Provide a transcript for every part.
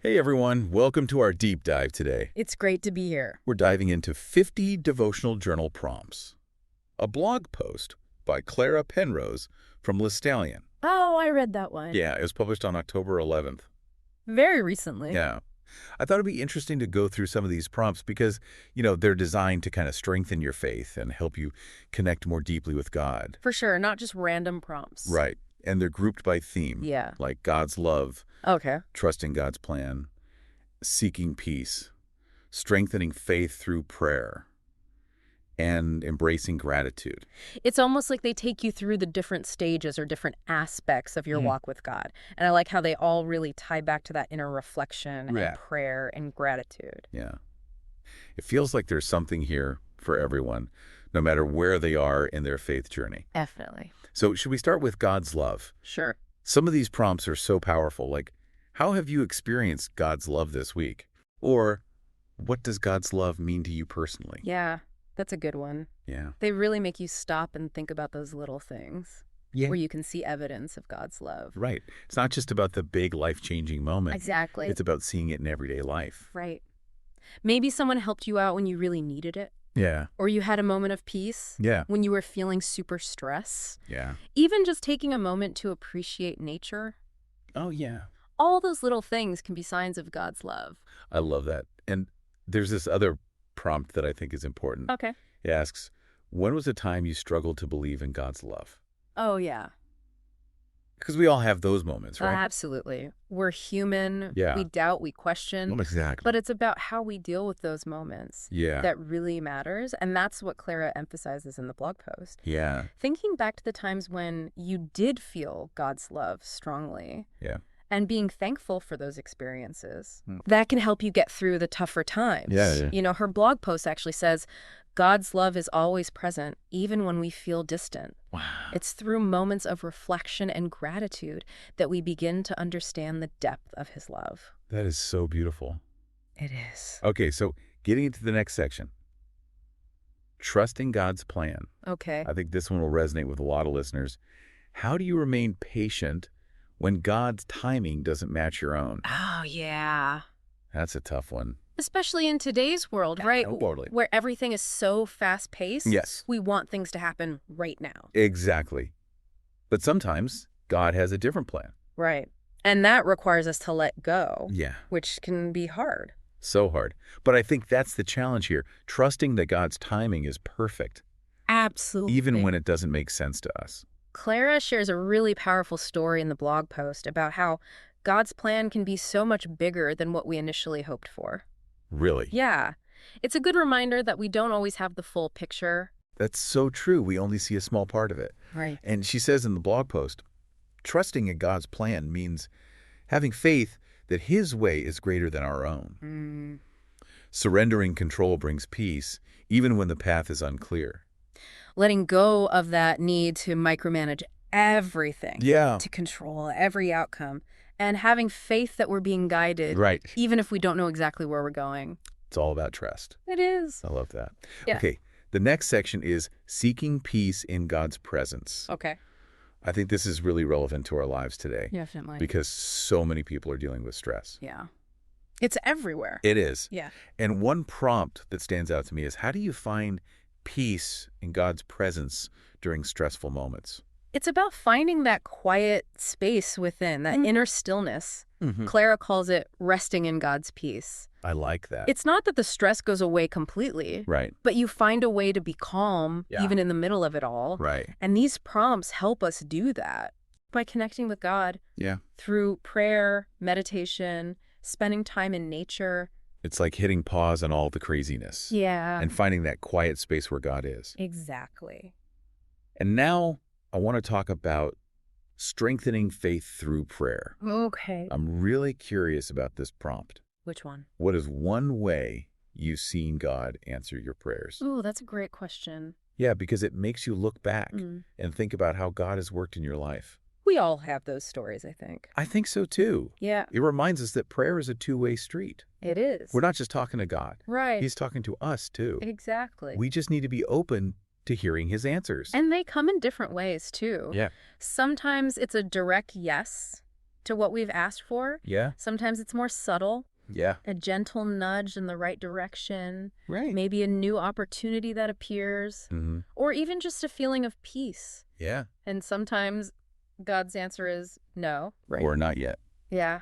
Hey everyone, welcome to our deep dive today. It's great to be here. We're diving into 50 devotional journal prompts. A blog post by Clara Penrose from Listallion. Oh, I read that one. Yeah, it was published on October 11th. Very recently. Yeah. I thought it'd be interesting to go through some of these prompts because, they're designed to kind of strengthen your faith and help you connect more deeply with God. For sure, not just random prompts. Right. And they're grouped by theme. Yeah. Like God's love, Okay. trusting God's plan, seeking peace, strengthening faith through prayer, and embracing gratitude. It's almost like they take you through the different stages or different aspects of your walk with God. And I like how they all really tie back to that inner reflection Yeah. and prayer and gratitude. Yeah. It feels like there's something here for everyone, no matter where they are in their faith journey. Definitely. So should we start with God's love? Sure. Some of these prompts are so powerful, like, how have you experienced God's love this week? Or, what does God's love mean to you personally? Yeah, that's a good one. Yeah. They really make you stop and think about those little things Yeah. where you can see evidence of God's love. Right. It's not just about the big life-changing moment. Exactly. It's about seeing it in everyday life. Right. Maybe someone helped you out when you really needed it. Yeah. Or you had a moment of peace Yeah. when you were feeling super stressed. Yeah. Even just taking a moment to appreciate nature. Oh, yeah. All those little things can be signs of God's love. I love that. And there's this other prompt that I think is important. Okay. It asks, when was a time you struggled to believe in God's love? Oh, yeah. Because we all have those moments, right? Absolutely. We're human. Yeah. We doubt, we question. Exactly. But it's about how we deal with those moments Yeah. that really matters. And that's what Clara emphasizes in the blog post. Yeah. Thinking back to the times when you did feel God's love strongly. Yeah. And being thankful for those experiences. That can help you get through the tougher times. Yeah. Her blog post actually says, God's love is always present, even when we feel distant. Wow. It's through moments of reflection and gratitude that we begin to understand the depth of his love. That is so beautiful. It is. Okay, so getting into the next section. Trusting God's plan. Okay. I think this one will resonate with a lot of listeners. How do you remain patient when God's timing doesn't match your own? Oh, yeah. That's a tough one. Especially in today's world, right? Totally. Where everything is so fast-paced. Yes. We want things to happen right now. Exactly. But sometimes God has a different plan. Right. And that requires us to let go. Yeah. Which can be hard. So hard. But I think that's the challenge here. Trusting that God's timing is perfect. Absolutely. Even when it doesn't make sense to us. Clara shares a really powerful story in the blog post about how God's plan can be so much bigger than what we initially hoped for. Really? Yeah. It's a good reminder that we don't always have the full picture. That's so true. We only see a small part of it. Right. And she says in the blog post, trusting in God's plan means having faith that his way is greater than our own. Surrendering control brings peace, even when the path is unclear. Letting go of that need to micromanage everything. Yeah. To control every outcome. And having faith that we're being guided. Right. Even if we don't know exactly where we're going. It's all about trust. It is. I love that. Yeah. Okay. The next section is seeking peace in God's presence. Okay. I think this is really relevant to our lives today. Definitely. Because so many people are dealing with stress. Yeah. It's everywhere. It is. Yeah. And one prompt that stands out to me is, how do you find peace in God's presence during stressful moments? It's about finding that quiet space within, that inner stillness. Mm-hmm. Clara calls it resting in God's peace. I like that. It's not that the stress goes away completely, Right. but you find a way to be calm, Yeah. even in the middle of it all. Right. And these prompts help us do that by connecting with God Yeah. through prayer, meditation, spending time in nature. It's like hitting pause on all the craziness. Yeah. And finding that quiet space where God is. Exactly. And now I want to talk about strengthening faith through prayer. Okay. I'm really curious about this prompt. Which one? What is one way you've seen God answer your prayers? Oh, that's a great question. Yeah, because it makes you look back and think about how God has worked in your life. We all have those stories, I think. I think so too. Yeah. It reminds us that prayer is a two-way street. It is. We're not just talking to God. Right. He's talking to us too. Exactly. We just need to be open to hearing his answers. And they come in different ways, too. Yeah. Sometimes it's a direct yes, to what we've asked for. Yeah. Sometimes it's more subtle, Yeah. a gentle nudge in the right direction, Right. maybe a new opportunity that appears, or even just a feeling of peace. Yeah. And sometimes God's answer is no. Right. Or not yet. Yeah.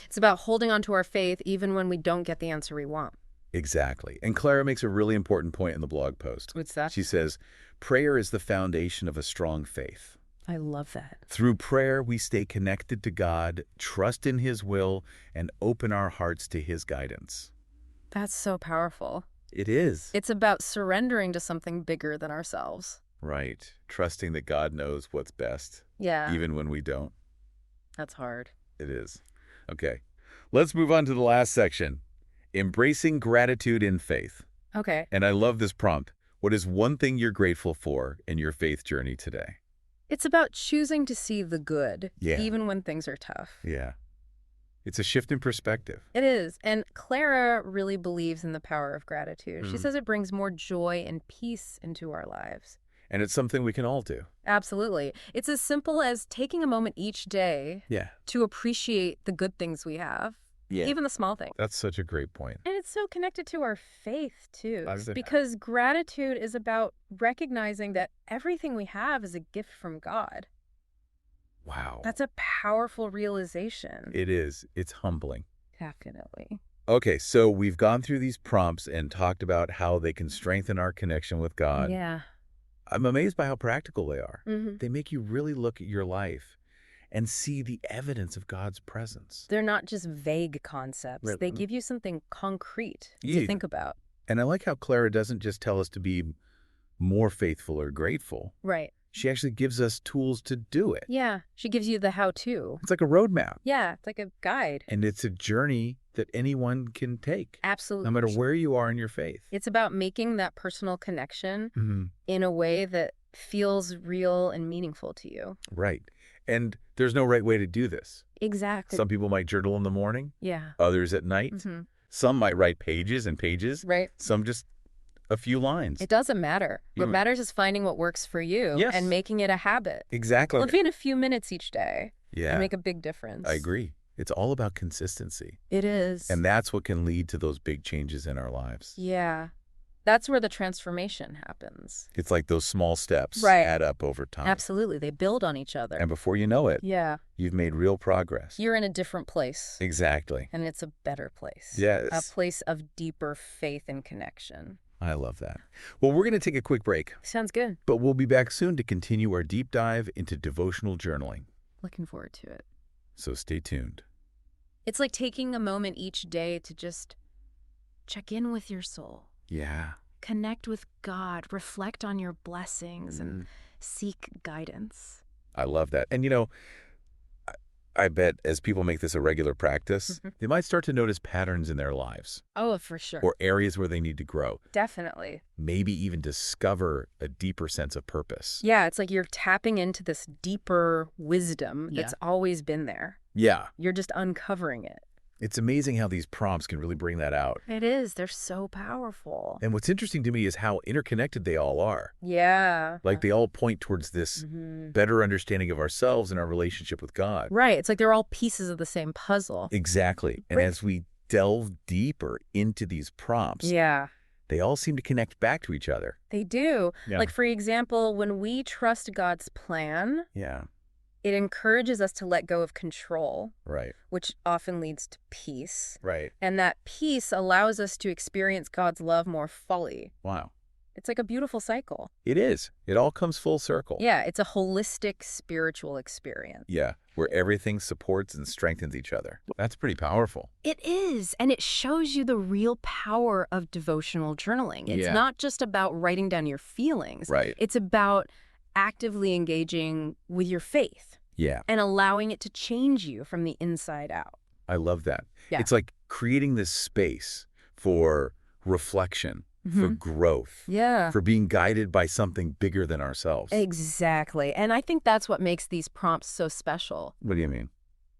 It's about holding on to our faith even when we don't get the answer we want. Exactly. And Clara makes a really important point in the blog post. What's that? She says, prayer is the foundation of a strong faith. I love that. Through prayer, we stay connected to God, trust in His will, and open our hearts to His guidance. That's so powerful. It is. It's about surrendering to something bigger than ourselves. Right. Trusting that God knows what's best. Yeah. Even when we don't. That's hard. It is. Okay. Let's move on to the last section. Embracing gratitude in faith. Okay. And I love this prompt. What is one thing you're grateful for in your faith journey today? It's about choosing to see the good, Yeah. even when things are tough. Yeah. It's a shift in perspective. It is. And Clara really believes in the power of gratitude. She says it brings more joy and peace into our lives. And it's something we can all do. Absolutely. It's as simple as taking a moment each day Yeah. to appreciate the good things we have, even the small things. That's such a great point. And it's so connected to our faith, too, How's it? because gratitude is about recognizing that everything we have is a gift from God. Wow. That's a powerful realization. It is. It's humbling. Definitely. Okay, so we've gone through these prompts and talked about how they can strengthen our connection with God. Yeah. I'm amazed by how practical they are. Mm-hmm. They make you really look at your life and see the evidence of God's presence. They're not just vague concepts. Right. They give you something concrete Yeah. to think about. And I like how Clara doesn't just tell us to be more faithful or grateful. Right. She actually gives us tools to do it. Yeah. She gives you the how-to. It's like a roadmap. Yeah. It's like a guide. And it's a journey that anyone can take. Absolutely. No matter where you are in your faith. It's about making that personal connection Mm-hmm. in a way that feels real and meaningful to you. Right. And there's no right way to do this. Exactly. Some people might journal in the morning, Yeah. others at night. Mm-hmm. Some might write pages and pages. Right. Some just a few lines. It doesn't matter. What matters is finding what works for you Yes. and making it a habit. Exactly. Even a few minutes each day Yeah. can make a big difference. I agree. It's all about consistency. It is. And that's what can lead to those big changes in our lives. Yeah. That's where the transformation happens. It's like those small steps Right. add up over time. Absolutely. They build on each other. And before you know it, Yeah. you've made real progress. You're in a different place. Exactly. And it's a better place. Yes. A place of deeper faith and connection. I love that. Well, we're going to take a quick break, Sounds good. but we'll be back soon to continue our deep dive into devotional journaling. Looking forward to it. So stay tuned. It's like taking a moment each day to just check in with your soul. Yeah. Connect with God, reflect on your blessings, and seek guidance. I love that. And, I bet as people make this a regular practice, they might start to notice patterns in their lives Oh, for sure. or areas where they need to grow, Definitely. maybe even discover a deeper sense of purpose. Yeah, it's like you're tapping into this deeper wisdom that's always been there. Yeah. You're just uncovering it. It's amazing how these prompts can really bring that out. It is. They're so powerful. And what's interesting to me is how interconnected they all are. Yeah. Like they all point towards this better understanding of ourselves and our relationship with God. Right. It's like they're all pieces of the same puzzle. Exactly. And as we delve deeper into these prompts, Yeah. they all seem to connect back to each other. They do. Yeah. Like, for example, when we trust God's plan, Yeah. it encourages us to let go of control, Right. which often leads to peace. Right. And that peace allows us to experience God's love more fully. Wow. It's like a beautiful cycle. It is. It all comes full circle. Yeah, it's a holistic spiritual experience. Yeah. Where everything supports and strengthens each other. That's pretty powerful. It is, and it shows you the real power of devotional journaling. It's not just about writing down your feelings. Right. It's about actively engaging with your faith Yeah. and allowing it to change you from the inside out. I love that. Yeah. It's like creating this space for reflection, for growth, Yeah. for being guided by something bigger than ourselves. Exactly. And I think that's what makes these prompts so special. What do you mean?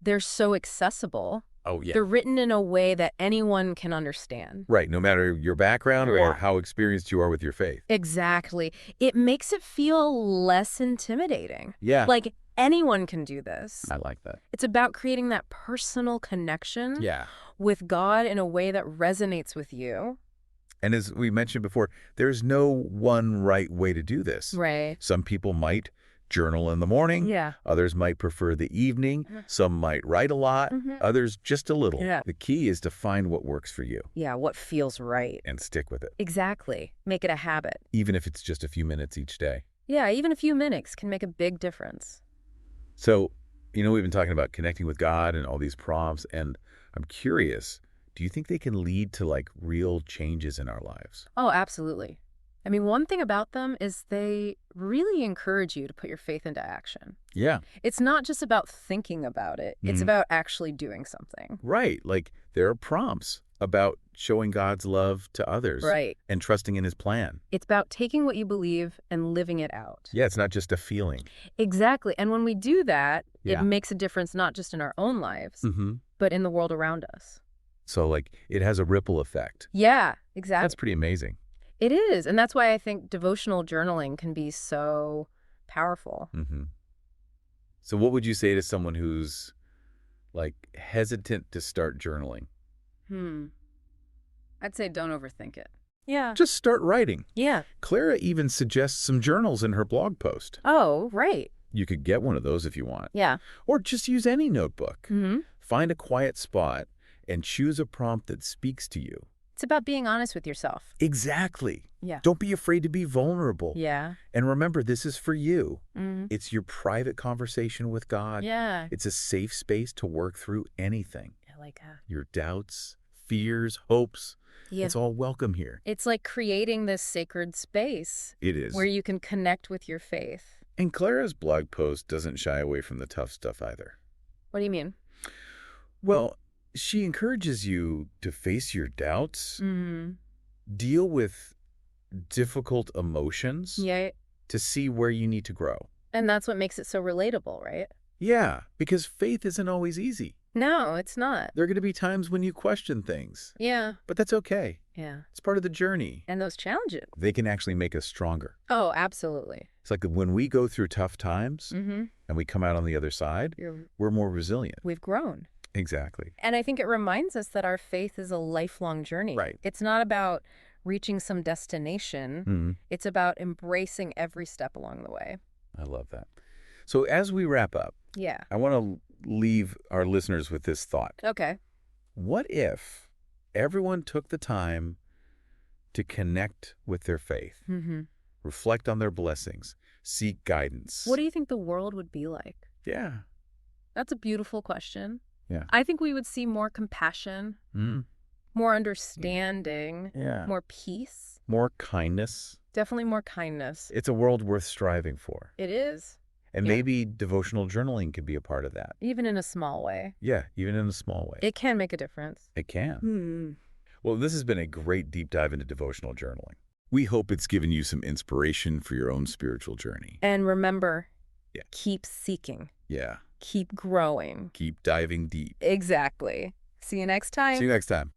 They're so accessible. Oh, yeah. They're written in a way that anyone can understand. Right. No matter your background or how experienced you are with your faith. Exactly. It makes it feel less intimidating. Yeah. Like Anyone can do this. I like that. It's about creating that personal connection Yeah. with God in a way that resonates with you. And as we mentioned before, there's no one right way to do this. Right. Some people might journal in the morning. Yeah. Others might prefer the evening. Some might write a lot. Others just a little. Yeah. The key is to find what works for you Yeah, what feels right. and stick with it, Exactly. Make it a habit. even if it's just a few minutes each day. Yeah, even a few minutes can make a big difference. So, we've been talking about connecting with God and all these prompts, and I'm curious, do you think they can lead to like real changes in our lives? Oh, absolutely. I mean, one thing about them is they really encourage you to put your faith into action. Yeah. It's not just about thinking about it. It's about actually doing something. Right. Like there are prompts about showing God's love to others. Right. And trusting in his plan. It's about taking what you believe and living it out. Yeah, it's not just a feeling. Exactly. And when we do that, Yeah. it makes a difference not just in our own lives, Mm-hmm. but in the world around us. So like it has a ripple effect. Yeah, exactly. That's pretty amazing. It is. And that's why I think devotional journaling can be so powerful. Mm-hmm. So what would you say to someone who's like hesitant to start journaling? I'd say don't overthink it. Yeah. Just start writing. Yeah. Clara even suggests some journals in her blog post. Oh, right. You could get one of those if you want. Yeah. Or just use any notebook. Mm-hmm. Find a quiet spot and choose a prompt that speaks to you. It's about being honest with yourself. Exactly. Yeah. Don't be afraid to be vulnerable. Yeah. And remember, this is for you. Mm-hmm. It's your private conversation with God. Yeah. It's a safe space to work through anything. I like that. Your doubts, fears, hopes. Yeah. It's all welcome here. It's like creating this sacred space It is. where you can connect with your faith. And Clara's blog post doesn't shy away from the tough stuff either. What do you mean? Well, she encourages you to face your doubts, deal with difficult emotions, Yeah. to see where you need to grow. And that's what makes it so relatable, right? Yeah, because faith isn't always easy. No, it's not. There are going to be times when you question things, Yeah. but that's okay. Yeah. It's part of the journey. And those challenges. They can actually make us stronger. Oh, absolutely. It's like when we go through tough times Mm-hmm. and we come out on the other side, we're more resilient. We've grown. Exactly. And I think it reminds us that our faith is a lifelong journey. Right. It's not about reaching some destination. Mm-hmm. It's about embracing every step along the way. I love that. So as we wrap up, Yeah. I want to leave our listeners with this thought. Okay. What if everyone took the time to connect with their faith, Mm-hmm. reflect on their blessings, seek guidance? What do you think the world would be like? Yeah. That's a beautiful question. Yeah. I think we would see more compassion, Mm. more understanding, Yeah. more peace, More kindness. definitely more kindness. It's a world worth striving for. It is, And Yeah. maybe devotional journaling could be a part of that. even in a small way. Yeah, even in a small way. It can make a difference. It can. Hmm. Well, this has been a great deep dive into devotional journaling. We hope it's given you some inspiration for your own spiritual journey. And remember, Yeah. keep seeking, Yeah. keep growing. Keep diving deep. Exactly. See you next time. See you next time.